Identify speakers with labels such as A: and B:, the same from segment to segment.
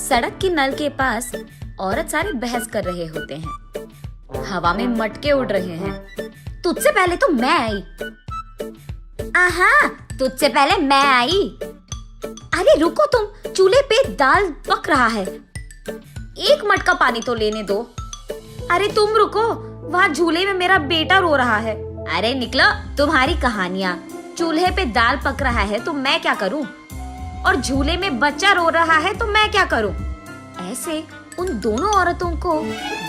A: सड़क के नल के पास औरत सारे बहस कर रहे होते हैं। हवा में मटके उड़ रहे हैं। तुझसे पहले तो मैं आई। आहा, तुझसे पहले मैं आई। अरे रुको तुम, चूल्हे पे दाल पक रहा है, एक मटका पानी तो लेने दो। अरे तुम रुको, वहाँ झूले में मेरा बेटा रो रहा है। अरे निकलो, तुम्हारी कहानियाँ। चूल्हे पे दाल पक रहा है तो मैं क्या करूँ, और झूले में बच्चा रो रहा है तो मैं क्या करूँ। ऐसे उन दोनों औरतों को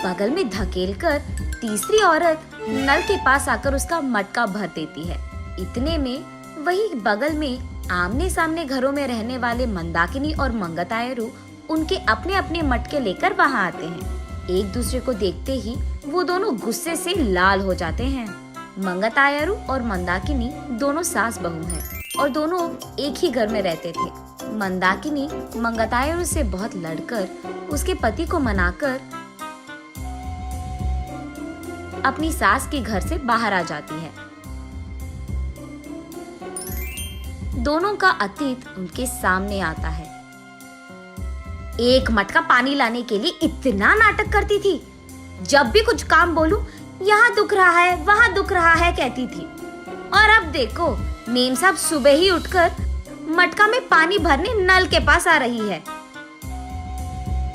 A: बगल में धकेलकर तीसरी औरत नल के पास आकर उसका मटका भर देती है। इतने में वही बगल में आमने सामने घरों में रहने वाले मंदाकिनी और मंगतायरू उनके अपने अपने मटके लेकर वहाँ आते हैं। एक दूसरे को देखते ही वो दोनों गुस्से से लाल हो जाते हैं। मंगतायरू और मंदाकिनी दोनों सास बहू हैं और दोनों एक ही घर में रहते थे। मंदाकिनी मंगतायरू से बहुत लड़कर उसके पति को मनाकर अपनी सास के घर से बाहर आ जाती है। दोनों का अतीत उनके सामने आता है। एक मटका पानी लाने के लिए इतना नाटक करती थी। जब भी कुछ काम बोलूं, यहाँ दुख रहा है, वहाँ दुख रहा है कहती थी। और अब देखो, मेम साहब सुबह ही उठकर मटका में पानी भरने नल के पास आ रही है।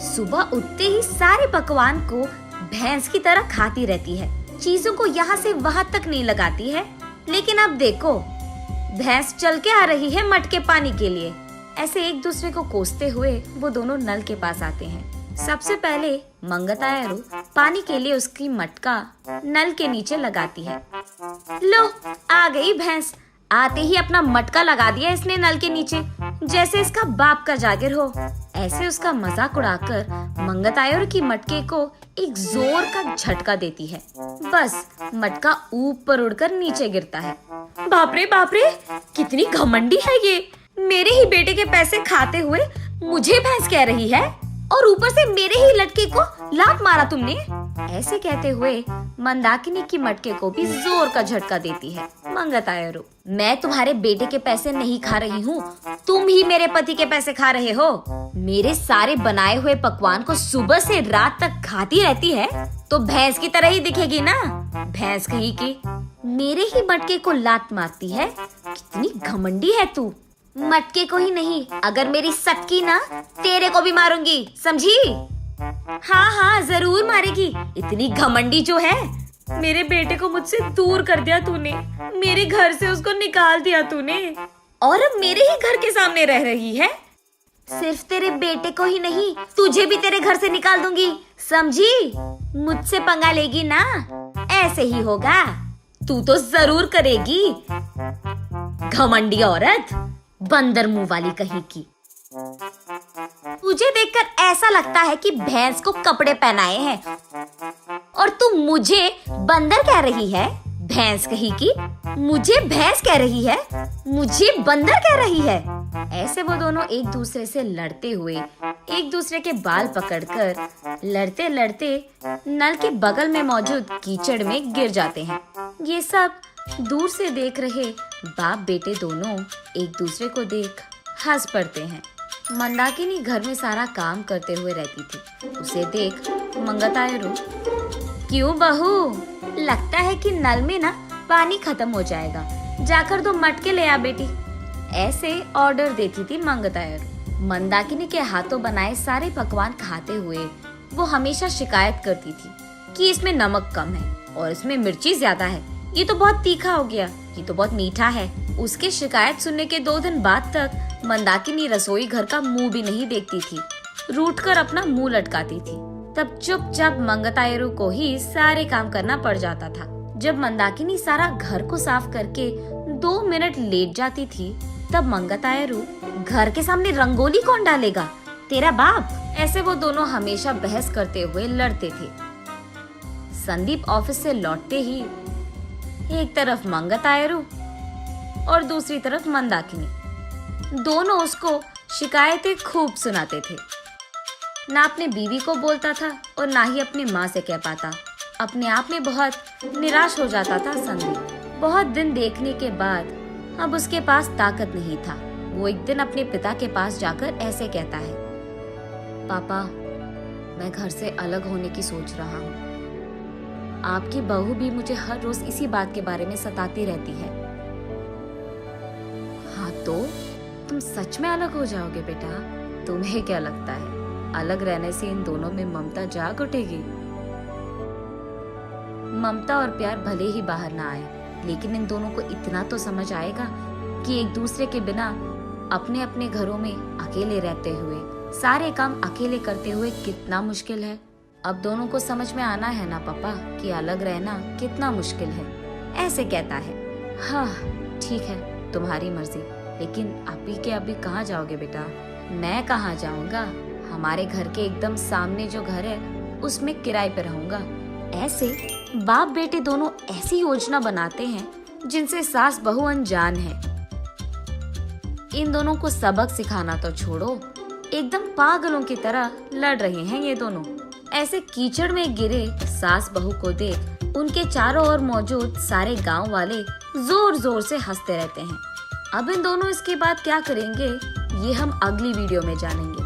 A: सुबह उठते ही सारे पकवान को भैंस की तरह खाती रहती है, चीजों को यहाँ से वहाँ तक नहीं लगाती है। लेकिन अब देखो, भैंस चल के आ रही है मटके पानी के लिए। ऐसे एक दूसरे को कोसते हुए वो दोनों नल के पास आते हैं। सबसे पहले मंगतायरू पानी के लिए उसकी मटका नल के नीचे लगाती है। लो, आ गई भैंस। आते ही अपना मटका लगा दिया इसने नल के नीचे, जैसे इसका बाप का जागिर हो। ऐसे उसका मजाक उड़ाकर मंगतायरू की मटके को एक जोर का झटका देती है। बस मटका ऊपर उड़कर नीचे गिरता है। बाप रे, कितनी घमंडी है ये। मेरे ही बेटे के पैसे खाते हुए मुझे भैंस कह रही है, और ऊपर से मेरे ही लटके को लात मारा तुमने। ऐसे कहते हुए मंदाकिनी की मटके को भी जोर का झटका देती है मंगतायरू। मैं तुम्हारे बेटे के पैसे नहीं खा रही हूँ, तुम ही मेरे पति के पैसे खा रहे हो। मेरे सारे बनाए हुए पकवान को सुबह से रात तक खाती रहती है तो भैंस की तरह ही दिखेगी ना। भैंस कहीं की मेरे ही मटके को लात मारती है। कितनी घमंडी है तू। मटके को ही नहीं, अगर मेरी सटकी ना, तेरे को भी मारूंगी, समझी? हाँ, जरूर मारेगी। इतनी घमंडी जो है। मेरे बेटे को मुझसे दूर कर दिया तूने, मेरे घर से उसको निकाल दिया तूने, और अब मेरे ही घर के सामने रह रही है। सिर्फ तेरे बेटे को ही नहीं, तुझे भी तेरे घर से निकाल दूंगी, समझी? मुझसे पंगा लेगी ना, ऐसे ही होगा। तू तो जरूर करेगी, घमंडी औरत, बंदर मुंह वाली कहीं की। तुझे देखकर ऐसा लगता है कि भैंस को कपड़े पहनाए हैं, और तू मुझे बंदर कह रही है। भैंस कहीं की मुझे भैंस कह रही है, मुझे बंदर कह रही है। ऐसे वो दोनों एक दूसरे से लड़ते हुए एक दूसरे के बाल पकड़कर लड़ते लड़ते नल के बगल में मौजूद कीचड़ में गिर जाते हैं। ये सब दूर से देख रहे बाप बेटे दोनों एक दूसरे को देख हंस पड़ते हैं। मंदाकिनी घर में सारा काम करते हुए रहती थी। उसे देख मंगतायरू, क्यों बहू, लगता है कि नल में ना पानी खत्म हो जाएगा, जाकर 2 मटके ले आ बेटी। ऐसे ऑर्डर देती थी मंगतायरू। मंदाकिनी के हाथों बनाए सारे पकवान खाते हुए वो हमेशा शिकायत करती थी कि इसमें नमक कम है और इसमें मिर्ची ज्यादा है, ये तो बहुत तीखा हो गया, ये तो बहुत मीठा है। उसके शिकायत सुनने के 2 दिन बाद तक मंदाकिनी रसोई घर का मुंह भी नहीं देखती थी, रूठ कर अपना मुंह लटकाती थी। तब चुपचाप मंगतायरू को ही सारे काम करना पड़ जाता था। जब मंदाकिनी सारा घर को साफ करके 2 मिनट लेट जाती थी, तब मंगतायरू, घर के सामने रंगोली कौन डालेगा, तेरा बाप। ऐसे वो दोनों हमेशा बहस करते हुए लड़ते थे। संदीप ऑफिस से लौटते ही एक तरफ मंगतायरू और दूसरी तरफ मंदाकिनी, दोनों उसको शिकायतें खूब सुनाते थे। ना अपने बीवी को बोलता था और ना ही अपनी माँ से कह पाता। अपने आप में बहुत निराश हो जाता था संदीप। बहुत दिन देखने के बाद अब उसके पास ताकत नहीं था। वो एक दिन अपने पिता के पास जाकर ऐसे कहता है, पापा, मैं घर से अलग होने की सोच रहा हूँ। आपकी बहू भी मुझे हर रोज इसी बात के बारे में सताती रहती है। हाँ तो तुम सच में अलग हो जाओगे बेटा? तुम्हें क्या लगता है अलग रहने से इन दोनों में ममता जाग उठेगी? ममता और प्यार भले ही बाहर ना आए, लेकिन इन दोनों को इतना तो समझ आएगा कि एक दूसरे के बिना अपने अपने घरों में अकेले रहते हुए सारे काम अकेले करते हुए कितना मुश्किल है। अब दोनों को समझ में आना है ना पापा कि अलग रहना कितना मुश्किल है। ऐसे कहता है। हाँ ठीक है, तुम्हारी मर्जी, लेकिन अभी के अभी कहाँ जाओगे बेटा? मैं कहाँ जाऊँगा, हमारे घर के एकदम सामने जो घर है उसमें किराए पे रहूंगा। ऐसे बाप बेटे दोनों ऐसी योजना बनाते हैं जिनसे सास बहू अनजान है। इन दोनों को सबक सिखाना तो छोड़ो, एकदम पागलों की तरह लड़ रहे हैं ये दोनों। ऐसे कीचड़ में गिरे सास बहू को देख उनके चारों ओर मौजूद सारे गांव वाले जोर जोर से हंसते रहते हैं। अब इन दोनों इसके बाद क्या करेंगे ये हम अगली वीडियो में जानेंगे।